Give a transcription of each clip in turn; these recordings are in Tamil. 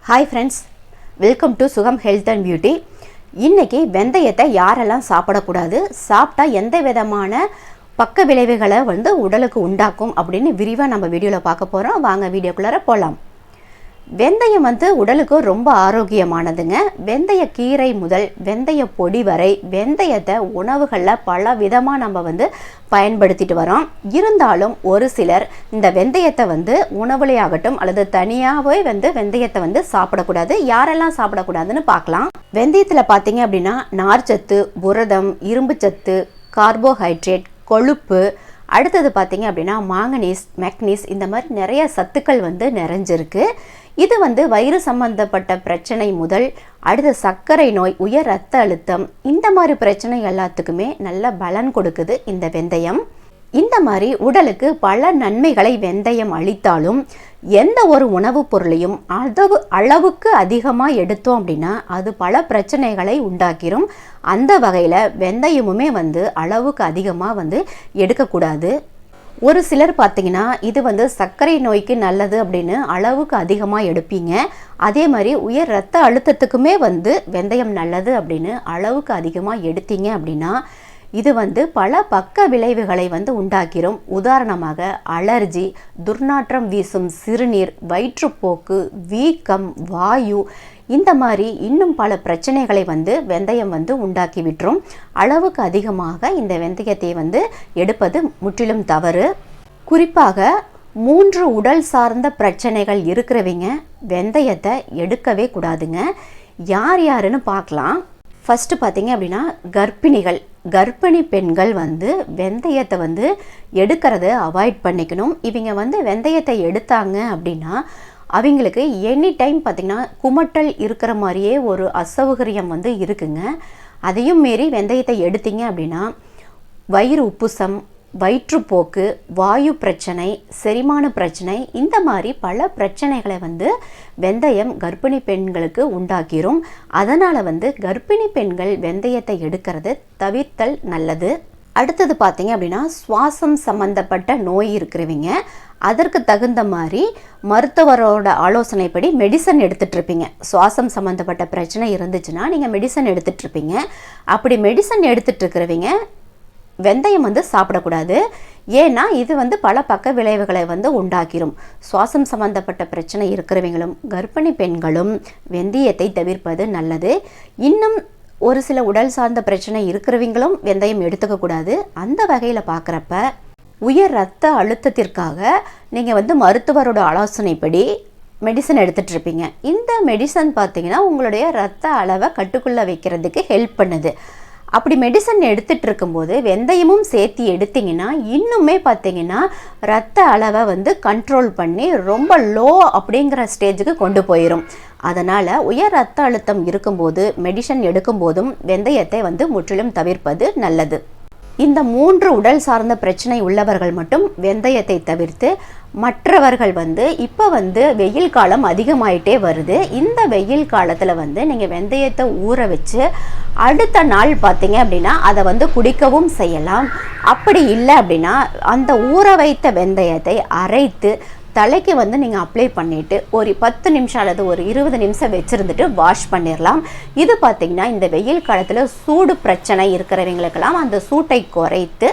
ஹாய் ஃப்ரெண்ட்ஸ், வெல்கம் டு சுகம் ஹெல்த் அண்ட் பியூட்டி. இன்றைக்கி வெந்தயத்தை யாரெல்லாம் சாப்பிடக்கூடாது, சாப்பிட்டா எந்த விதமான பக்க விளைவுகளை உடலுக்கு உண்டாக்கும் அப்படின்னு விரிவாக நம்ம வீடியோவில் பார்க்க போகிறோம். வாங்க வீடியோக்குள்ளார போகலாம். வெந்தயம் உடலுக்கு ரொம்ப ஆரோக்கியமானதுங்க. வெந்தய கீரை முதல் வெந்தய பொடி வரை வெந்தயத்தை உணவுகளில் பல விதமாக நம்ம பயன்படுத்திட்டு வரோம். இருந்தாலும் ஒரு சிலர் இந்த வெந்தயத்தை உணவுலே ஆகட்டும் அல்லது தனியாகவே வெந்தயத்தை சாப்பிடக்கூடாது. யாரெல்லாம் சாப்பிடக்கூடாதுன்னு பார்க்கலாம். வெந்தயத்தில் பார்த்தீங்க அப்படின்னா நார்ச்சத்து, புரதம், இரும்பு சத்து, கார்போஹைட்ரேட், கொழுப்பு, அடுத்தது பார்த்தீங்க அப்படின்னா மாங்கனீஸ், மெக்னீஸ், இந்த மாதிரி நிறைய சத்துக்கள் நிறைஞ்சிருக்கு. இது வயிறு சம்பந்தப்பட்ட பிரச்சனை முதல் அடுத்த சர்க்கரை நோய், உயர் ரத்த அழுத்தம், இந்த மாதிரி பிரச்சனை எல்லாத்துக்குமே நல்ல பலன் கொடுக்குது இந்த வெந்தயம். இந்த மாதிரி உடலுக்கு பல நன்மைகளை வெந்தயம் அளித்தாலும் எந்த ஒரு உணவுப் பொருளையும் அளவுக்கு அதிகமாக எடுத்தோம் அப்படின்னா அது பல பிரச்சனைகளை உண்டாக்கிரும். அந்த வகையில் வெந்தயமுமே அளவுக்கு அதிகமாக எடுக்கக்கூடாது. ஒரு சிலர் பார்த்தீங்கன்னா இது சர்க்கரை நோய்க்கு நல்லது அப்படின்னு அளவுக்கு அதிகமாக எடுப்பீங்க. அதே மாதிரி உயர் ரத்த அழுத்தத்துக்குமே வெந்தயம் நல்லது அப்படின்னு அளவுக்கு அதிகமாக எடுத்தீங்க அப்படின்னா இது பல பக்க விளைவுகளை உண்டாக்கிரும். உதாரணமாக அலர்ஜி, துர்நாற்றம் வீசும் சிறுநீர், வயிற்றுப்போக்கு, வீக்கம், வாயு, இந்த மாதிரி இன்னும் பல பிரச்சனைகளை வெந்தயம் உண்டாக்கி விட்டுரும். அளவுக்கு அதிகமாக இந்த வெந்தயத்தை எடுப்பது முற்றிலும் தவறு. குறிப்பாக 3 உடல் சார்ந்த பிரச்சனைகள் இருக்கிறவங்க வெந்தயத்தை எடுக்கவே கூடாதுங்க. யார் யாருன்னு பார்க்கலாம். ஃபஸ்ட்டு பார்த்தீங்க அப்படின்னா கர்ப்பிணி பெண்கள் வெந்தயத்தை எடுக்கிறத அவாய்ட் பண்ணிக்கணும். இவங்க வெந்தயத்தை எடுத்தாங்க அப்படின்னா அவங்களுக்கு எனி டைம் பார்த்திங்கன்னா குமட்டல் இருக்கிற மாதிரியே ஒரு அசௌகரியம் இருக்குங்க. அதையும் மீறி வெந்தயத்தை எடுத்தீங்க அப்படின்னா வயிறு உப்புசம், வயிற்றுப்போக்கு, வாயு பிரச்சனை, செரிமான பிரச்சனை, இந்த மாதிரி பல பிரச்சனைகளை வெந்தயம் கர்ப்பிணி பெண்களுக்கு உண்டாக்கிரும். அதனால் கர்ப்பிணி பெண்கள் வெந்தயத்தை எடுக்கிறது தவிர்த்தல் நல்லது. அடுத்தது பார்த்தீங்க அப்படின்னா சுவாசம் சம்மந்தப்பட்ட நோய் இருக்கிறவங்க அதற்கு தகுந்த மாதிரி மருத்துவரோட ஆலோசனைப்படி மெடிசன் எடுத்துகிட்ருப்பீங்க. சுவாசம் சம்மந்தப்பட்ட பிரச்சனை இருந்துச்சுன்னா நீங்கள் மெடிசன் எடுத்துகிட்ருப்பீங்க. அப்படி மெடிசன் எடுத்துகிட்ருக்கிறவங்க வெந்தயம் சாப்பிடக்கூடாது. ஏன்னா இது பல பக்க விளைவுகளை உண்டாக்கிரும். சுவாசம் சம்பந்தப்பட்ட பிரச்சனை இருக்கிறவங்களும் கர்ப்பிணி பெண்களும் வெந்தயத்தை தவிர்ப்பது நல்லது. இன்னும் ஒரு சில உடல் சார்ந்த பிரச்சனை இருக்கிறவங்களும் வெந்தயம் எடுத்துக்கக்கூடாது. அந்த வகையில் பார்க்குறப்ப உயர் ரத்த அழுத்தத்திற்காக நீங்கள் மருத்துவரோட ஆலோசனைப்படி மெடிசன் எடுத்துகிட்ருப்பீங்க. இந்த மெடிசன் பார்த்தீங்கன்னா உங்களுடைய ரத்த அளவை கட்டுக்குள்ளே வைக்கிறதுக்கு ஹெல்ப் பண்ணுது. அப்படி மெடிசன் எடுத்துகிட்டு இருக்கும்போது வெந்தயமும் சேர்த்து எடுத்திங்கன்னா இன்னுமே பார்த்தீங்கன்னா ரத்த அளவை கண்ட்ரோல் பண்ணி ரொம்ப லோ அப்படிங்கிற ஸ்டேஜுக்கு கொண்டு போயிடும். அதனால் உயர் ரத்த அழுத்தம் இருக்கும்போது மெடிசன் எடுக்கும்போதும் வெந்தயத்தை முற்றிலும் தவிர்ப்பது நல்லது. இந்த 3 உடல் சார்ந்த பிரச்சனை உள்ளவர்கள் மட்டும் வெந்தயத்தை தவிர்த்து மற்றவர்கள் இப்போ வெயில் காலம் அதிகமாயிட்டே வருது. இந்த வெயில் காலத்தில் நீங்கள் வெந்தயத்தை ஊற வச்சு அடுத்த நாள் பார்த்தீங்க அப்படின்னா அதை குடிக்கவும் செய்யலாம். அப்படி இல்லை அப்படின்னா அந்த ஊற வைத்த வெந்தயத்தை அரைத்து தலைக்கு நீங்கள் அப்ளை பண்ணிவிட்டு ஒரு 10 நிமிஷம் அல்லது ஒரு 20 நிமிஷம் வச்சுருந்துட்டு வாஷ் பண்ணிடலாம். இது பார்த்திங்கன்னா இந்த வெயில் காலத்தில் சூடு பிரச்சனை இருக்கிறவங்களுக்கெல்லாம் அந்த சூட்டை குறைத்து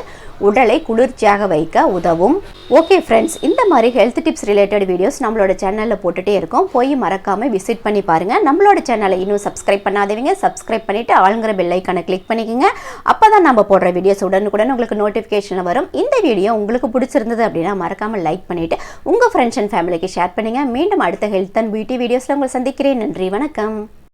உடலை குளிர்ச்சியாக வைக்க உதவும். ஓகே ஃப்ரெண்ட்ஸ், இந்த மாதிரி ஹெல்த் டிப்ஸ் ரிலேட்டட் வீடியோஸ் நம்மளோட சேனலில் போட்டுகிட்டே இருக்கோம். போய் மறக்காமல் விசிட் பண்ணி பாருங்கள். நம்மளோட சேனலை இன்னும் சப்ஸ்கிரைப் பண்ணாதவங்க சப்ஸ்கிரைப் பண்ணிவிட்டு ஆளுங்கிற பெல் ஐக்கானை கிளிக் பண்ணிக்கோங்க. அப்போ தான் நம்ம போடுற வீடியோஸ் உடனுக்குடன் உங்களுக்கு நோட்டிஃபிகேஷன் வரும். இந்த வீடியோ உங்களுக்கு பிடிச்சிருந்தது அப்படின்னா மறக்காமல் லைக் பண்ணிவிட்டு உங்கள் ஃப்ரெண்ட்ஸ் அண்ட் ஃபேமிலிக்கு ஷேர் பண்ணுங்கள். மீண்டும் அடுத்த ஹெல்த் அண்ட் பியூட்டி வீடியோஸில் உங்களை சந்திக்கிறேன். நன்றி, வணக்கம்.